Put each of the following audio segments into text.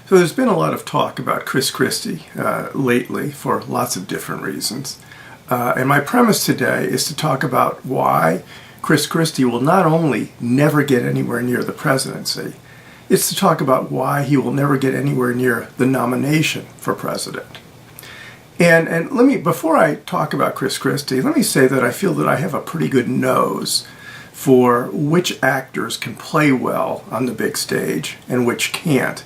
So there's been a lot of talk about Chris Christie lately for lots of different reasons. And my premise today is to talk about why Chris Christie will not only never get anywhere near the presidency, it's to talk about why he will never get anywhere near the nomination for president. And let me, before I talk about Chris Christie, let me say that I feel that I have a pretty good nose for which actors can play well on the big stage and which can't.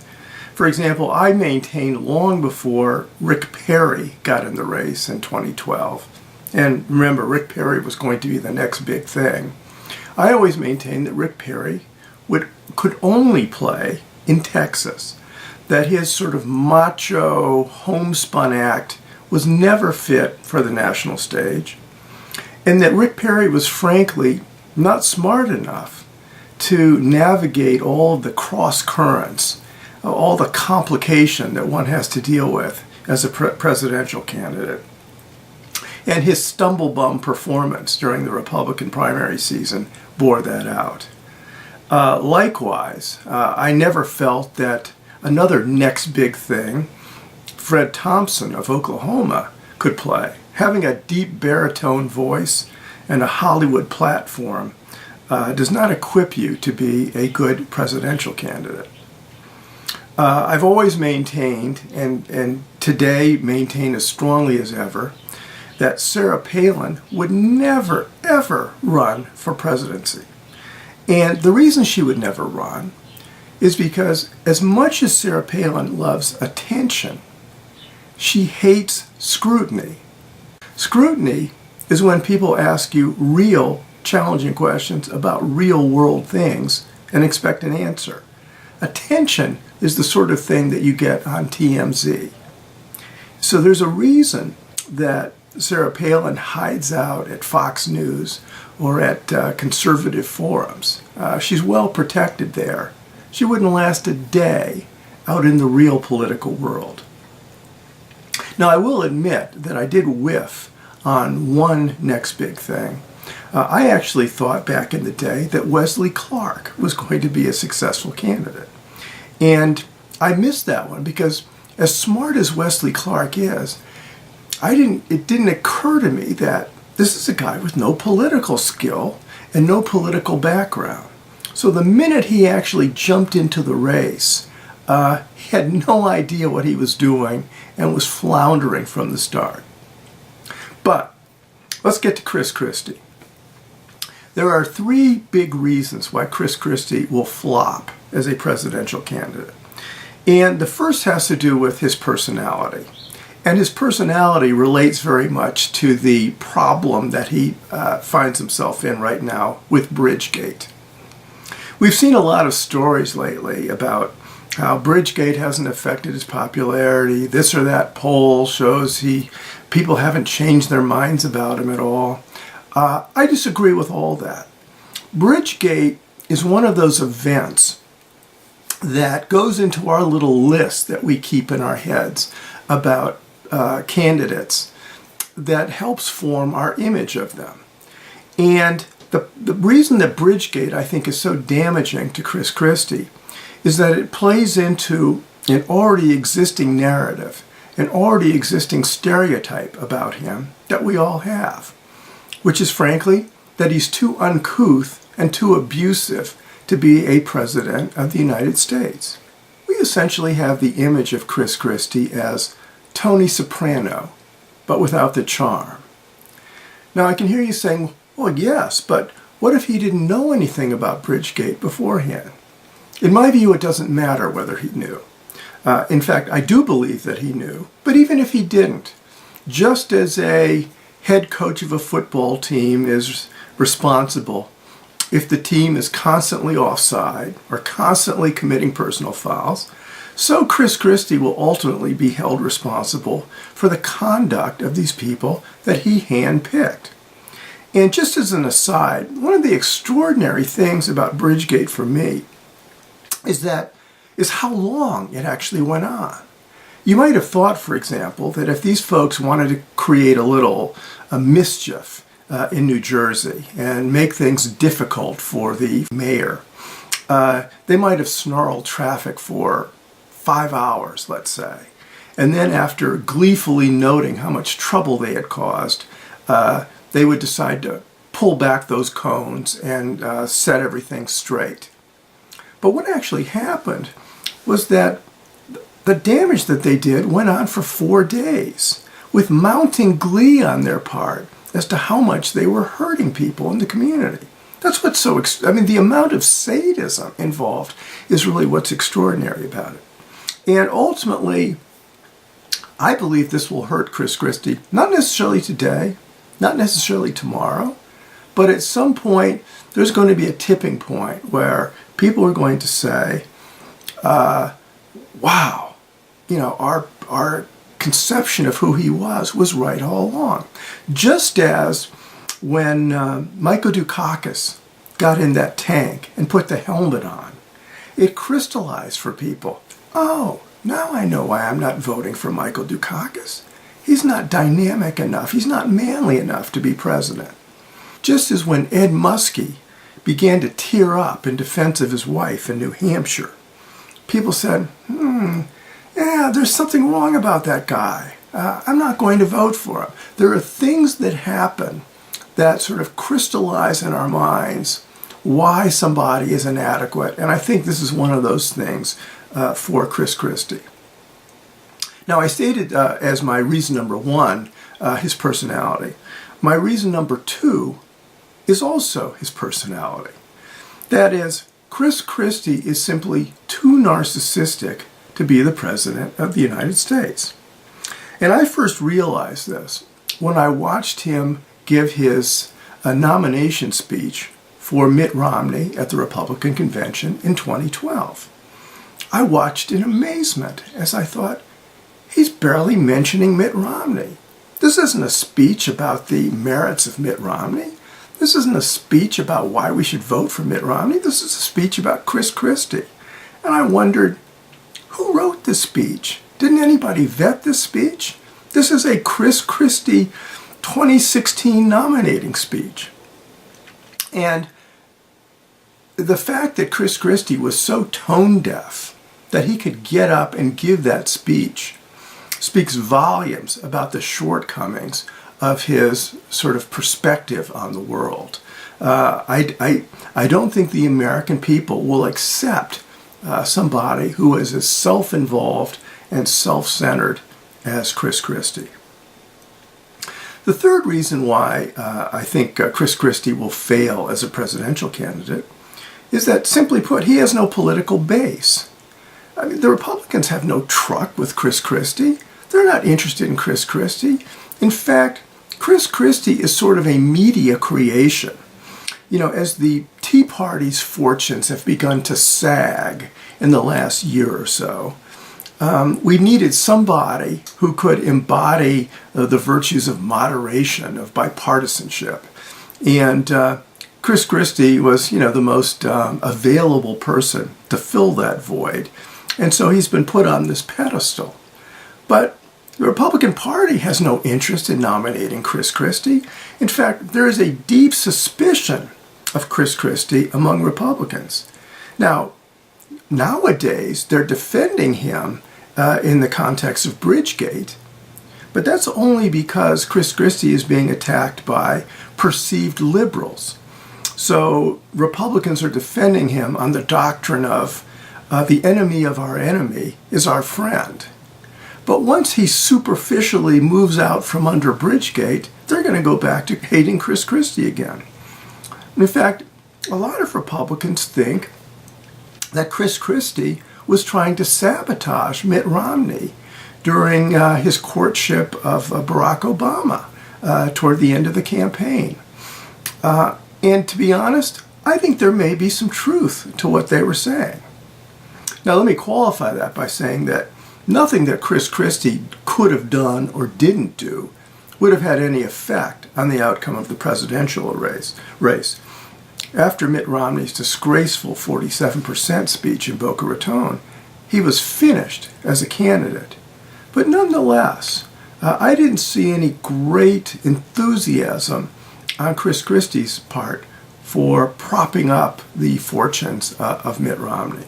For example, I maintained long before Rick Perry got in the race in 2012, and remember, Rick Perry was going to be the next big thing. I always maintained that Rick Perry could only play in Texas, that his sort of macho, homespun act was never fit for the national stage, and that Rick Perry was frankly not smart enough to navigate all of the cross currents, all the complication that one has to deal with as a presidential candidate. And his stumble-bum performance during the Republican primary season bore that out. Likewise, I never felt that another next big thing, Fred Thompson of Oklahoma, could play. Having a deep baritone voice and a Hollywood platform does not equip you to be a good presidential candidate. I've always maintained, and today maintain as strongly as ever, that Sarah Palin would never, ever run for presidency. And the reason she would never run is because as much as Sarah Palin loves attention, she hates scrutiny. Scrutiny is when people ask you real, challenging questions about real-world things and expect an answer. Attention is the sort of thing that you get on TMZ. So there's a reason that Sarah Palin hides out at Fox News or at conservative forums. She's well protected there. She wouldn't last a day out in the real political world. Now, I will admit that I did whiff on one next big thing. I actually thought back in the day that Wesley Clark was going to be a successful candidate. And I missed that one because as smart as Wesley Clark is, it didn't occur to me that this is a guy with no political skill and no political background. So the minute he actually jumped into the race, he had no idea what he was doing and was floundering from the start. But let's get to Chris Christie. There are three big reasons why Chris Christie will flop as a presidential candidate. And the first has to do with his personality. And his personality relates very much to the problem that he finds himself in right now with Bridgegate. We've seen a lot of stories lately about how Bridgegate hasn't affected his popularity. This or that poll shows people haven't changed their minds about him at all. I disagree with all that. Bridgegate is one of those events that goes into our little list that we keep in our heads about candidates that helps form our image of them. And the reason that Bridgegate, I think, is so damaging to Chris Christie is that it plays into an already existing narrative, an already existing stereotype about him that we all have, which is, frankly, that he's too uncouth and too abusive to be a president of the United States. We essentially have the image of Chris Christie as Tony Soprano, but without the charm. Now, I can hear you saying, well, yes, but what if he didn't know anything about Bridgegate beforehand? In my view, it doesn't matter whether he knew. In fact, I do believe that he knew, but even if he didn't, just as a head coach of a football team is responsible if the team is constantly offside or constantly committing personal fouls, so Chris Christie will ultimately be held responsible for the conduct of these people that he handpicked. And just as an aside, one of the extraordinary things about Bridgegate for me is how long it actually went on. You might have thought, for example, that if these folks wanted to create a mischief in New Jersey and make things difficult for the mayor, they might have snarled traffic for 5 hours, let's say. And then after gleefully noting how much trouble they had caused, they would decide to pull back those cones and set everything straight. But what actually happened was that the damage that they did went on for 4 days, with mounting glee on their part as to how much they were hurting people in the community. That's what's so, the amount of sadism involved is really what's extraordinary about it. And ultimately, I believe this will hurt Chris Christie, not necessarily today, not necessarily tomorrow, but at some point, there's going to be a tipping point where people are going to say, wow, our conception of who he was right all along. Just as when Michael Dukakis got in that tank and put the helmet on, it crystallized for people. Oh, now I know why I'm not voting for Michael Dukakis. He's not dynamic enough. He's not manly enough to be president. Just as when Ed Muskie began to tear up in defense of his wife in New Hampshire, people said, yeah, there's something wrong about that guy. I'm not going to vote for him. There are things that happen that sort of crystallize in our minds why somebody is inadequate. And I think this is one of those things for Chris Christie. Now, I stated as my reason number 1, his personality. My reason number 2 is also his personality. That is, Chris Christie is simply too narcissistic to be the President of the United States. And I first realized this when I watched him give his nomination speech for Mitt Romney at the Republican Convention in 2012. I watched in amazement as I thought, he's barely mentioning Mitt Romney. This isn't a speech about the merits of Mitt Romney. This isn't a speech about why we should vote for Mitt Romney. This is a speech about Chris Christie. And I wondered, who wrote this speech? Didn't anybody vet this speech? This is a Chris Christie 2016 nominating speech. And the fact that Chris Christie was so tone deaf that he could get up and give that speech speaks volumes about the shortcomings of his sort of perspective on the world. I don't think the American people will accept somebody who is as self-involved and self-centered as Chris Christie. The third reason why I think Chris Christie will fail as a presidential candidate is that, simply put, he has no political base. The Republicans have no truck with Chris Christie. They're not interested in Chris Christie. In fact, Chris Christie is sort of a media creation. As the Tea Party's fortunes have begun to sag in the last year or so, we needed somebody who could embody the virtues of moderation, of bipartisanship. And Chris Christie was, the most available person to fill that void. And so he's been put on this pedestal. But the Republican Party has no interest in nominating Chris Christie. In fact, there is a deep suspicion of Chris Christie among Republicans. Now, nowadays, they're defending him in the context of Bridgegate, but that's only because Chris Christie is being attacked by perceived liberals. So Republicans are defending him on the doctrine of the enemy of our enemy is our friend. But once he superficially moves out from under Bridgegate, they're going to go back to hating Chris Christie again. In fact, a lot of Republicans think that Chris Christie was trying to sabotage Mitt Romney during his courtship of Barack Obama toward the end of the campaign. And to be honest, I think there may be some truth to what they were saying. Now, let me qualify that by saying that nothing that Chris Christie could have done or didn't do would have had any effect on the outcome of the presidential race. After Mitt Romney's disgraceful 47% speech in Boca Raton, he was finished as a candidate. But nonetheless, I didn't see any great enthusiasm on Chris Christie's part for propping up the fortunes of Mitt Romney.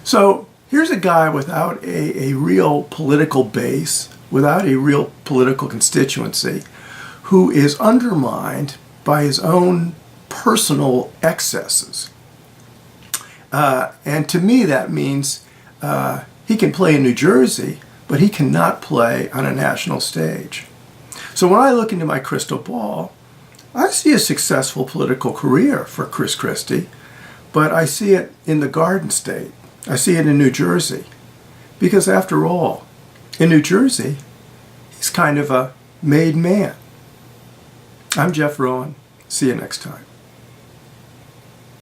So Here's a guy without a real political base, without a real political constituency, who is undermined by his own personal excesses. And to me, that means he can play in New Jersey, but he cannot play on a national stage. So when I look into my crystal ball, I see a successful political career for Chris Christie, but I see it in the Garden State. I see it in New Jersey. Because after all, in New Jersey, he's kind of a made man. I'm Jeff Rowan. See you next time.